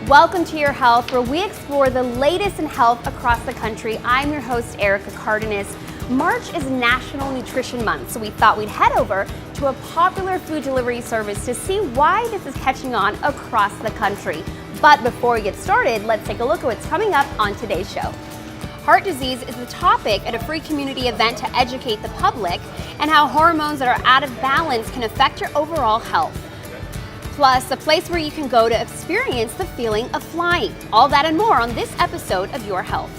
Welcome to Your Health, where we explore the latest in health across the country. I'm your host, Erica Cardenas. March is National Nutrition Month, so we thought we'd head over to a popular food delivery service to see why this is catching on across the country. But before we get started, let's take a look at what's coming up on today's show. Heart disease is the topic at a free community event to educate the public and how hormones that are out of balance can affect your overall health. Plus, a place where you can go to experience the feeling of flying. All that and more on this episode of Your Health.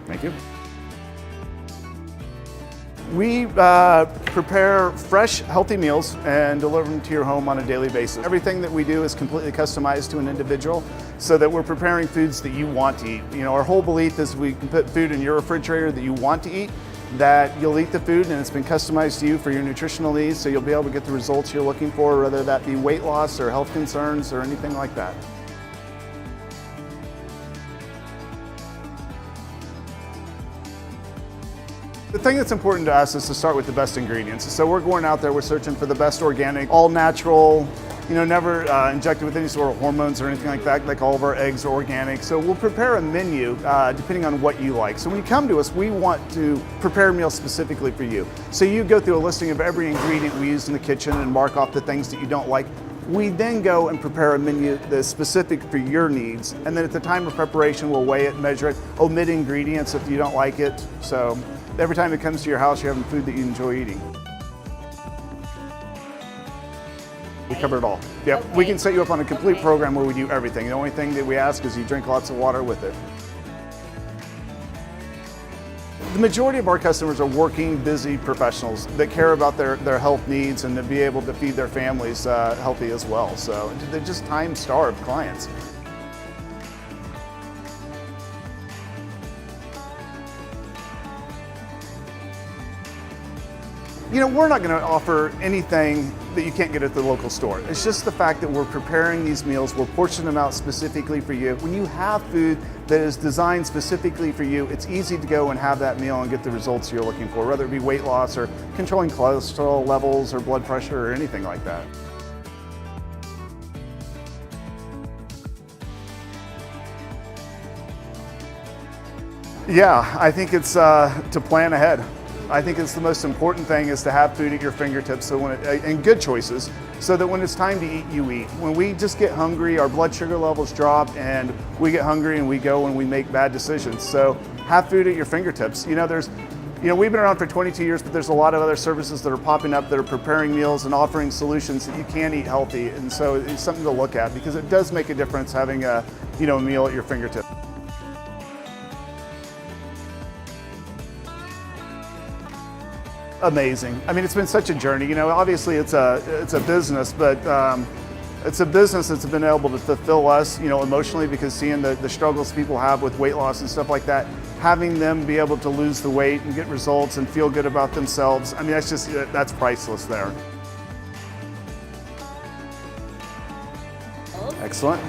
Thank you. We prepare fresh, healthy meals and deliver them to your home on a daily basis. Everything that we do is completely customized to an individual so that we're preparing foods that you want to eat. You know, our whole belief is we can put food in your refrigerator that you want to eat, that you'll eat the food and it's been customized to you for your nutritional needs, so you'll be able to get the results you're looking for, whether that be weight loss or health concerns or anything like that. The thing that's important to us is to start with the best ingredients. So we're going out there, we're searching for the best organic, all natural, never injected with any sort of hormones or anything like that, like all of our eggs are organic. So we'll prepare a menu depending on what you like. So when you come to us, we want to prepare meals specifically for you. So you go through a listing of every ingredient we use in the kitchen and mark off the things that you don't like. We then go and prepare a menu that's specific for your needs. And then at the time of preparation, we'll weigh it, measure it, omit ingredients if you don't like it. So every time it comes to your house, you're having food that you enjoy eating. We cover it all. Yep, okay. We can set you up on a complete program where we do everything. The only thing that we ask is you drink lots of water with it. The majority of our customers are working, busy professionals that care about their health needs and to be able to feed their families healthy as well. So they're just time-starved clients. We're not going to offer anything that you can't get at the local store. It's just the fact that we're preparing these meals, we're portioning them out specifically for you. When you have food that is designed specifically for you, it's easy to go and have that meal and get the results you're looking for, whether it be weight loss or controlling cholesterol levels or blood pressure or anything like that. Yeah, I think it's to plan ahead. I think it's the most important thing is to have food at your fingertips, so and good choices, so that when it's time to eat, you eat. When we just get hungry, our blood sugar levels drop and we get hungry and we go and we make bad decisions. So have food at your fingertips. We've been around for 22 years, but there's a lot of other services that are popping up that are preparing meals and offering solutions that you can eat healthy. And so it's something to look at because it does make a difference having a meal at your fingertips. Amazing. I mean, it's been such a journey. Obviously it's a business, but it's a business that's been able to fulfill us, emotionally, because seeing the struggles people have with weight loss and stuff like that, having them be able to lose the weight and get results and feel good about themselves. I mean, that's priceless there. Excellent.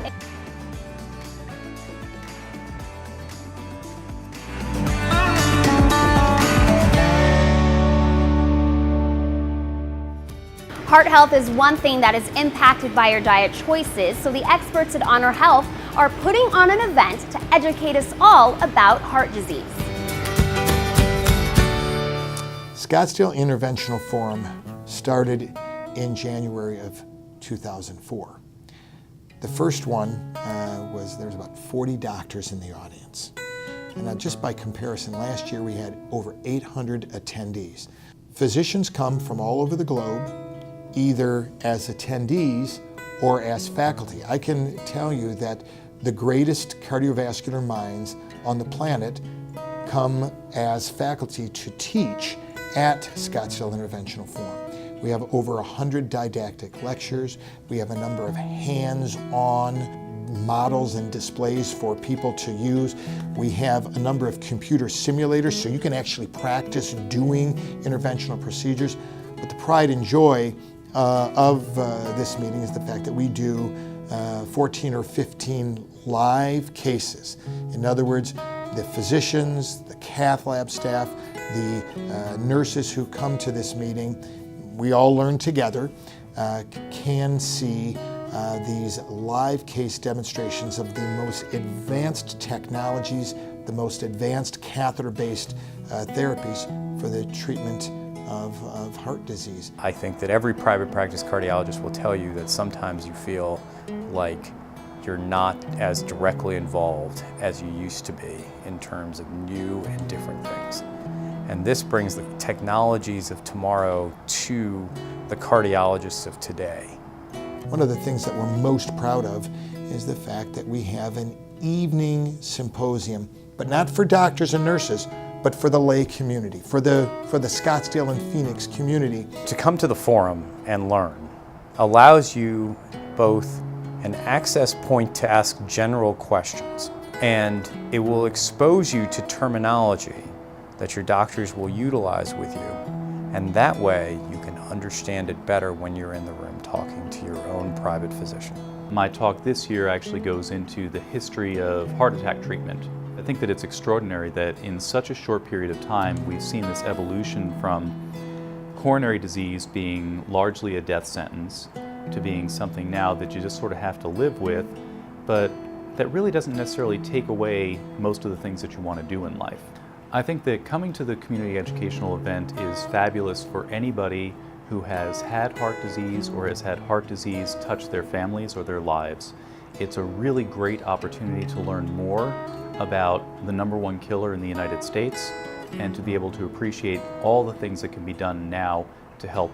Heart health is one thing that is impacted by your diet choices, so the experts at Honor Health are putting on an event to educate us all about heart disease. Scottsdale Interventional Forum started in January of 2004. The first one there was about 40 doctors in the audience. And just by comparison, last year we had over 800 attendees. Physicians come from all over the globe, either as attendees or as faculty. I can tell you that the greatest cardiovascular minds on the planet come as faculty to teach at Scottsdale Interventional Forum. We have over 100 didactic lectures. We have a number of hands-on models and displays for people to use. We have a number of computer simulators so you can actually practice doing interventional procedures. But the pride and joy of this meeting is the fact that we do 14 or 15 live cases. In other words, the physicians, the cath lab staff, the nurses who come to this meeting, we all learn together, can see these live case demonstrations of the most advanced technologies, the most advanced catheter-based therapies for the treatment of heart disease. I think that every private practice cardiologist will tell you that sometimes you feel like you're not as directly involved as you used to be in terms of new and different things. And this brings the technologies of tomorrow to the cardiologists of today. One of the things that we're most proud of is the fact that we have an evening symposium, but not for doctors and nurses, but for the lay community, for the Scottsdale and Phoenix community. To come to the forum and learn allows you both an access point to ask general questions, and it will expose you to terminology that your doctors will utilize with you, and that way you can understand it better when you're in the room talking to your own private physician. My talk this year actually goes into the history of heart attack treatment. I think that it's extraordinary that in such a short period of time we've seen this evolution from coronary disease being largely a death sentence to being something now that you just sort of have to live with, but that really doesn't necessarily take away most of the things that you want to do in life. I think that coming to the community educational event is fabulous for anybody who has had heart disease or has had heart disease touch their families or their lives. It's a really great opportunity to learn more about the #1 killer in the United States and to be able to appreciate all the things that can be done now to help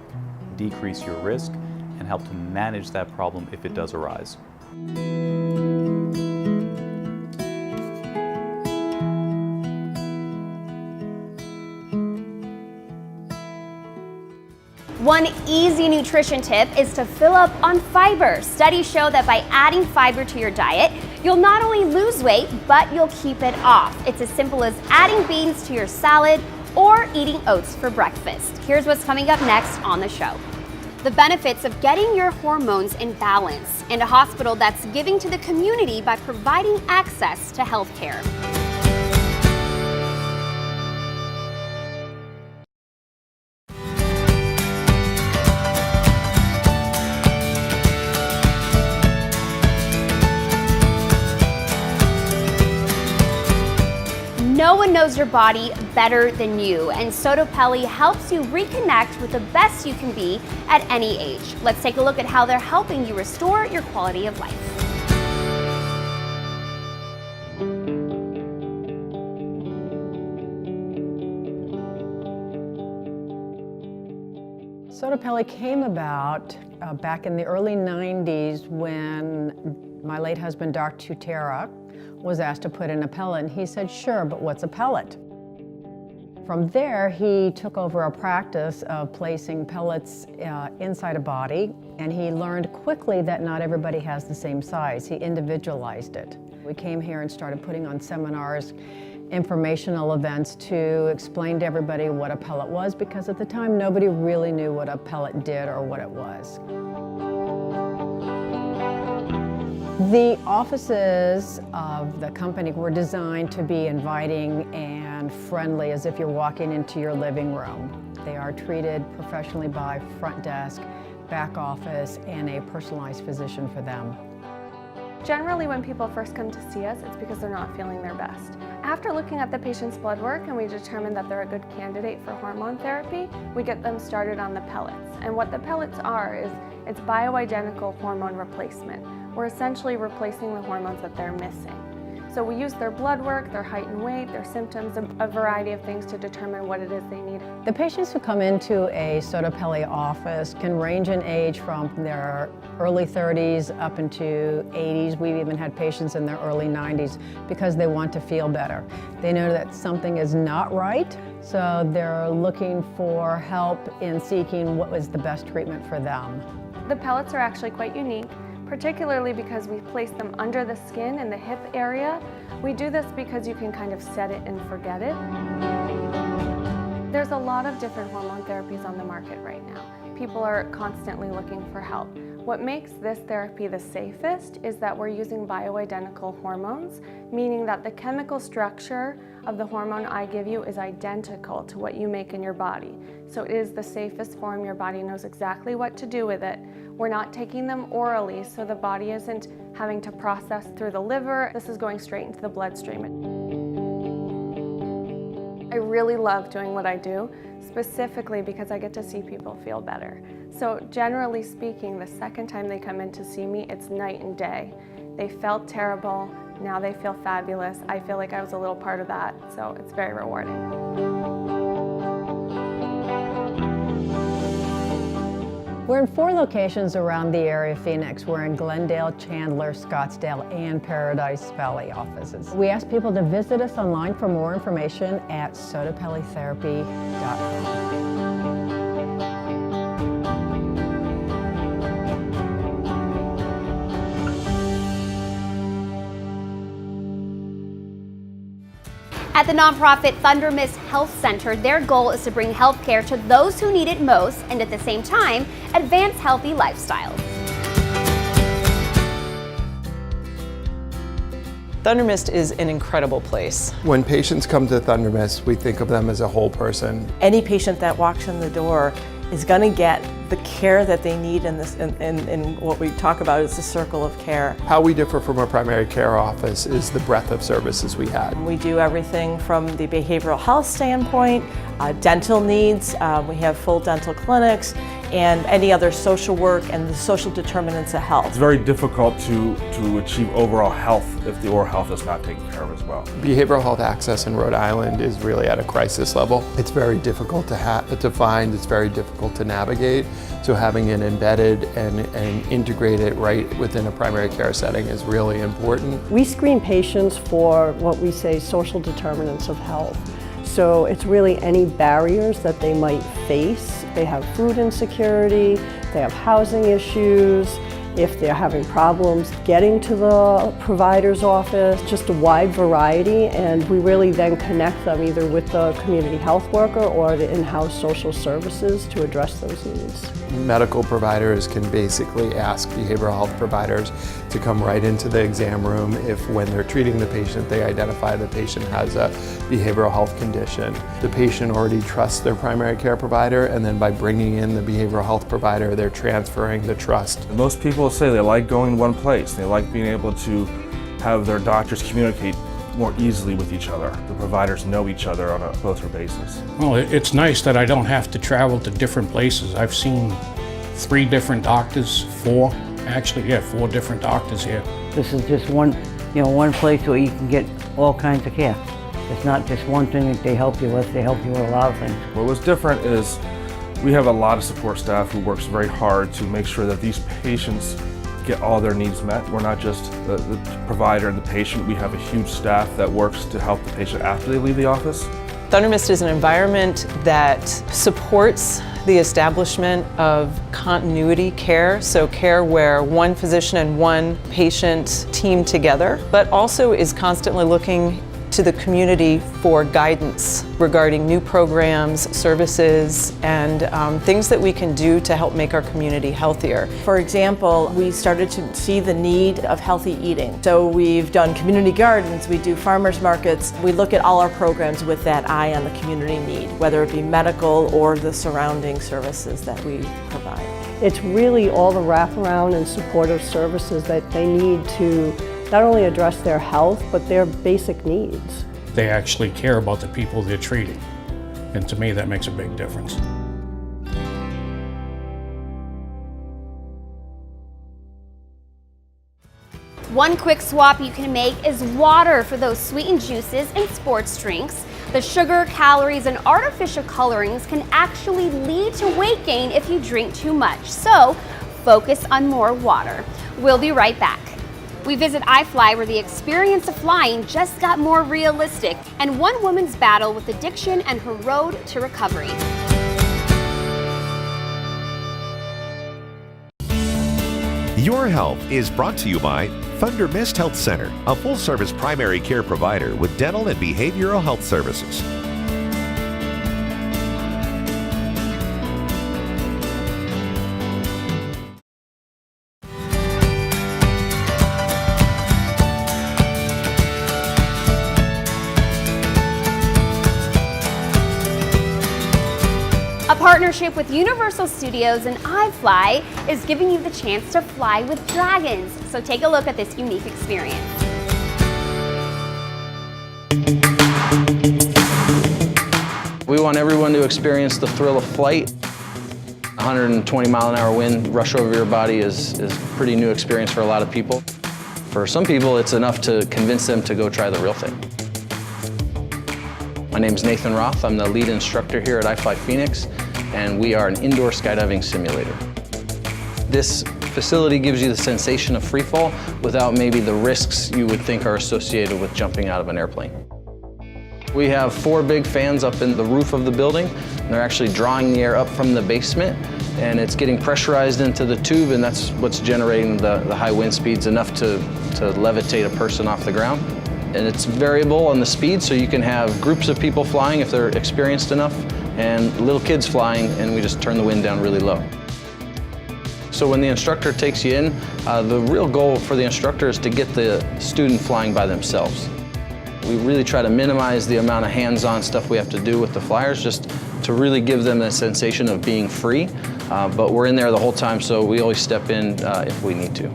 decrease your risk and help to manage that problem if it does arise. One easy nutrition tip is to fill up on fiber. Studies show that by adding fiber to your diet, you'll not only lose weight, but you'll keep it off. It's as simple as adding beans to your salad or eating oats for breakfast. Here's what's coming up next on the show. The benefits of getting your hormones in balance, and a hospital that's giving to the community by providing access to health care. No one knows your body better than you, and SottoPelle helps you reconnect with the best you can be at any age. Let's take a look at how they're helping you restore your quality of life. SottoPelle came about back in the early 90s when my late husband, Dr. Tutera, was asked to put in a pellet, and he said, sure, but what's a pellet? From there, he took over a practice of placing pellets inside a body, and he learned quickly that not everybody has the same size. He individualized it. We came here and started putting on seminars, informational events to explain to everybody what a pellet was, because at the time, nobody really knew what a pellet did or what it was. The offices of the company were designed to be inviting and friendly, as if you're walking into your living room. They are treated professionally by front desk, back office, and a personalized physician for them. Generally, when people first come to see us, it's because they're not feeling their best. After looking at the patient's blood work and we determine that they're a good candidate for hormone therapy, we get them started on the pellets. And what the pellets are is it's bioidentical hormone replacement. We're essentially replacing the hormones that they're missing. So we use their blood work, their height and weight, their symptoms, a variety of things to determine what it is they need. The patients who come into a SottoPelle office can range in age from their early 30s up into 80s. We've even had patients in their early 90s because they want to feel better. They know that something is not right, so they're looking for help in seeking what was the best treatment for them. The pellets are actually quite unique, particularly because we place them under the skin in the hip area. We do this because you can kind of set it and forget it. There's a lot of different hormone therapies on the market right now. people are constantly looking for help. What makes this therapy the safest is that we're using bioidentical hormones, meaning that the chemical structure of the hormone I give you is identical to what you make in your body. So it is the safest form. Your body knows exactly what to do with it. We're not taking them orally, so the body isn't having to process through the liver. This is going straight into the bloodstream. I really love doing what I do, specifically because I get to see people feel better. So generally speaking, the second time they come in to see me, it's night and day. They felt terrible, now they feel fabulous. I feel like I was a little part of that, so it's very rewarding. We're in 4 locations around the area of Phoenix. We're in Glendale, Chandler, Scottsdale, and Paradise Valley offices. We ask people to visit us online for more information at SottoPelleTherapy.com. At the nonprofit Thundermist Health Center, their goal is to bring health care to those who need it most and at the same time, advance healthy lifestyles. Thundermist is an incredible place. When patients come to Thundermist, we think of them as a whole person. Any patient that walks in the door is going to get the care that they need in this, and what we talk about is the circle of care. How we differ from a primary care office is the breadth of services we have. We do everything from the behavioral health standpoint, dental needs, we have full dental clinics, and any other social work and the social determinants of health. It's very difficult to achieve overall health if the oral health is not taken care of as well. Behavioral health access in Rhode Island is really at a crisis level. It's very difficult to find, it's very difficult to navigate, so having it embedded and integrated right within a primary care setting is really important. We screen patients for what we say social determinants of health. So it's really any barriers that they might face. They have food insecurity, they have housing issues, if they're having problems getting to the provider's office, just a wide variety, and we really then connect them either with the community health worker or the in-house social services to address those needs. Medical providers can basically ask behavioral health providers to come right into the exam room if when they're treating the patient they identify the patient has a behavioral health condition. The patient already trusts their primary care provider, and then by bringing in the behavioral health provider they're transferring the trust. Most people say they like going one place. They like being able to have their doctors communicate more easily with each other. The providers know each other on a closer basis. Well, it's nice that I don't have to travel to different places. I've seen 3 different doctors, 4 different doctors here. This is just one place where you can get all kinds of care. It's not just one thing that they help you with, they help you with a lot of things. What was different is we have a lot of support staff who works very hard to make sure that these patients get all their needs met. We're not just the provider and the patient. We have a huge staff that works to help the patient after they leave the office. Thundermist is an environment that supports the establishment of continuity care, so care where one physician and one patient team together, but also is constantly looking to the community for guidance regarding new programs, services, and things that we can do to help make our community healthier. For example, we started to see the need of healthy eating. So we've done community gardens, we do farmers markets. We look at all our programs with that eye on the community need, whether it be medical or the surrounding services that we provide. It's really all the wraparound and supportive services that they need to not only address their health, but their basic needs. They actually care about the people they're treating, and to me that makes a big difference. One quick swap you can make is water for those sweetened juices and sports drinks. The sugar, calories, and artificial colorings can actually lead to weight gain if you drink too much, so focus on more water. We'll be right back. We visit iFLY, where the experience of flying just got more realistic, and one woman's battle with addiction and her road to recovery. Your Health is brought to you by Thundermist Health Center, a full-service primary care provider with dental and behavioral health services. partnership with Universal Studios and iFLY is giving you the chance to fly with dragons. So take a look at this unique experience. We want everyone to experience the thrill of flight. 120 mile an hour wind rush over your body is a pretty new experience for a lot of people. For some people, it's enough to convince them to go try the real thing. My name is Nathan Roth. I'm the lead instructor here at iFLY Phoenix, and we are an indoor skydiving simulator. This facility gives you the sensation of free fall without maybe the risks you would think are associated with jumping out of an airplane. We have 4 big fans up in the roof of the building, and they're actually drawing the air up from the basement, and it's getting pressurized into the tube, and that's what's generating the high wind speeds enough to levitate a person off the ground. And it's variable on the speed, so you can have groups of people flying if they're experienced enough, and little kids flying, and we just turn the wind down really low. So when the instructor takes you in, the real goal for the instructor is to get the student flying by themselves. We really try to minimize the amount of hands-on stuff we have to do with the flyers, just to really give them a sensation of being free. But we're in there the whole time, so we always step in if we need to.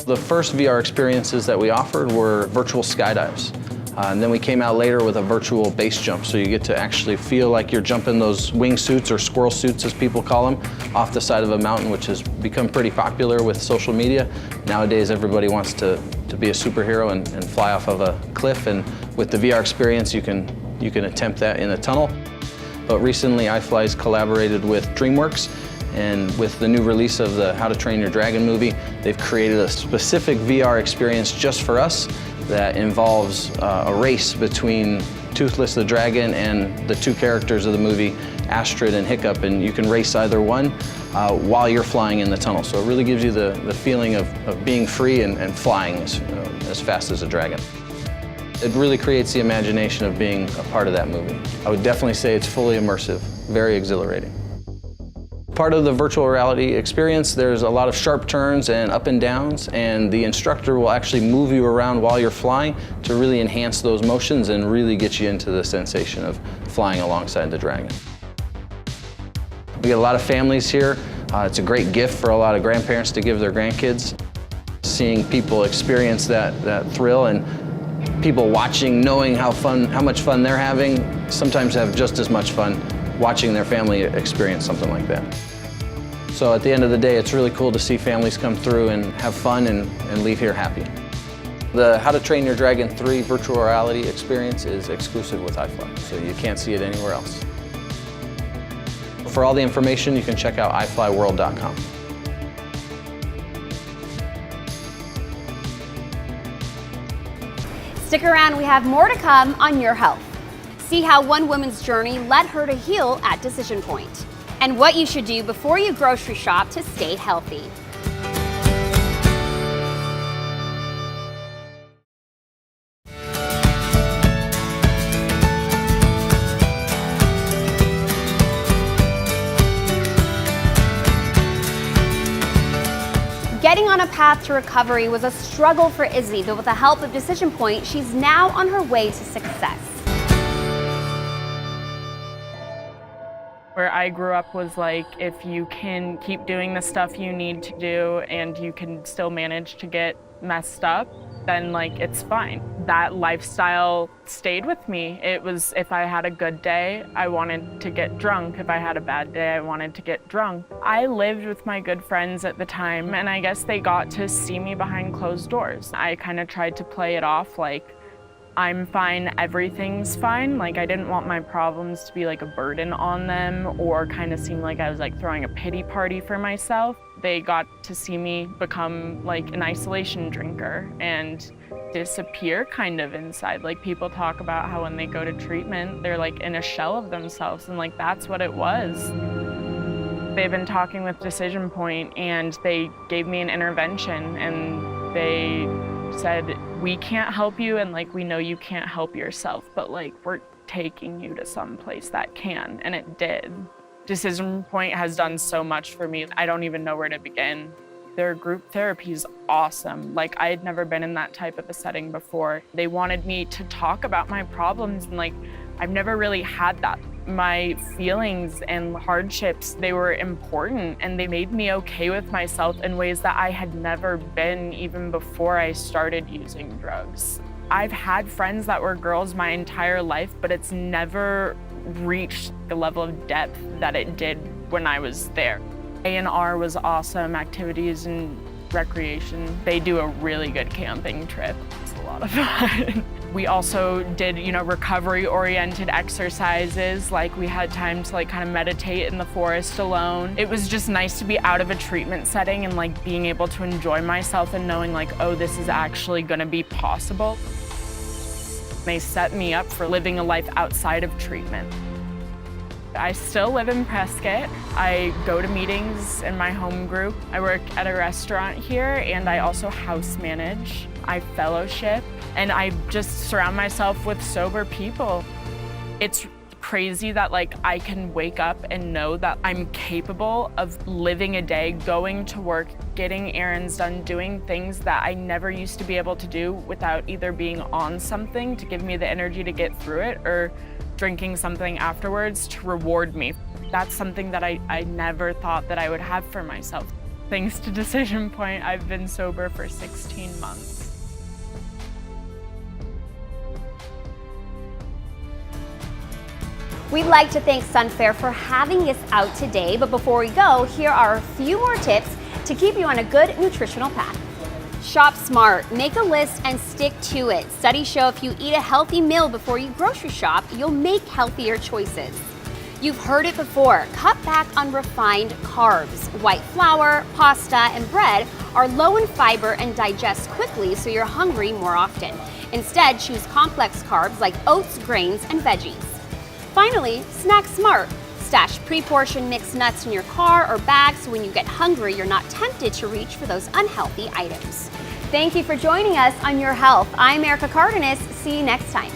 The first VR experiences that we offered were virtual skydives. And then we came out later with a virtual base jump, so you get to actually feel like you're jumping those wingsuits, or squirrel suits as people call them, off the side of a mountain, which has become pretty popular with social media. Nowadays everybody wants to be a superhero and fly off of a cliff, and with the VR experience you can attempt that in a tunnel. But recently iFLY has collaborated with DreamWorks, and with the new release of the How to Train Your Dragon movie, they've created a specific VR experience just for us that involves a race between Toothless the dragon and the 2 characters of the movie, Astrid and Hiccup, and you can race either one while you're flying in the tunnel. So it really gives you the feeling of being free and flying as fast as a dragon. It really creates the imagination of being a part of that movie. I would definitely say it's fully immersive, very exhilarating. Part of the virtual reality experience, there's a lot of sharp turns and up and downs, and the instructor will actually move you around while you're flying to really enhance those motions and really get you into the sensation of flying alongside the dragon. We get a lot of families here. It's a great gift for a lot of grandparents to give their grandkids. Seeing people experience that thrill, and people watching, knowing how much fun they're having, sometimes have just as much fun watching their family experience something like that. So at the end of the day, it's really cool to see families come through and have fun and leave here happy. The How to Train Your Dragon 3 virtual reality experience is exclusive with iFLY, so you can't see it anywhere else. For all the information, you can check out iFlyWorld.com. Stick around, we have more to come on Your Health. See how one woman's journey led her to heal at Decision Point, and what you should do before you grocery shop to stay healthy. Getting on a path to recovery was a struggle for Izzy, but with the help of Decision Point, she's now on her way to success. Where I grew up was like, if you can keep doing the stuff you need to do and you can still manage to get messed up, then like it's fine. That lifestyle stayed with me. It was, if I had a good day, I wanted to get drunk. If I had a bad day, I wanted to get drunk. I lived with my good friends at the time, and I guess they got to see me behind closed doors. I kind of tried to play it off like, I'm fine, everything's fine. Like, I didn't want my problems to be like a burden on them or kind of seem like I was like throwing a pity party for myself. They got to see me become like an isolation drinker and disappear kind of inside. Like, people talk about how when they go to treatment, they're like in a shell of themselves, and like that's what it was. They've been talking with Decision Point, and they gave me an intervention, and they said, we can't help you, and like we know you can't help yourself, but like we're taking you to some place that can, and it did. Decision Point has done so much for me. I don't even know where to begin. Their group therapy is awesome. Like, I had never been in that type of a setting before. They wanted me to talk about my problems, and like, I've never really had that. My feelings and hardships, they were important, and they made me okay with myself in ways that I had never been even before I started using drugs. I've had friends that were girls my entire life, but it's never reached the level of depth that it did when I was there. A&R was awesome, activities and recreation. They do a really good camping trip. It's a lot of fun. We also did, recovery-oriented exercises. Like, we had time to kind of meditate in the forest alone. It was just nice to be out of a treatment setting and being able to enjoy myself and knowing oh, this is actually gonna be possible. They set me up for living a life outside of treatment. I still live in Prescott. I go to meetings in my home group. I work at a restaurant here, and I also house manage. I fellowship, and I just surround myself with sober people. It's crazy that I can wake up and know that I'm capable of living a day, going to work, getting errands done, doing things that I never used to be able to do without either being on something to give me the energy to get through it or drinking something afterwards to reward me. That's something that I never thought that I would have for myself. Thanks to Decision Point, I've been sober for 16 months. We'd like to thank Sunfair for having us out today, but before we go, here are a few more tips to keep you on a good nutritional path. Shop smart, make a list and stick to it. Studies show if you eat a healthy meal before you grocery shop, you'll make healthier choices. You've heard it before, cut back on refined carbs. White flour, pasta, and bread are low in fiber and digest quickly, so you're hungry more often. Instead, choose complex carbs like oats, grains, and veggies. Finally, snack smart. Stash pre-portioned mixed nuts in your car or bag so when you get hungry, you're not tempted to reach for those unhealthy items. Thank you for joining us on Your Health. I'm Erica Cardenas. See you next time.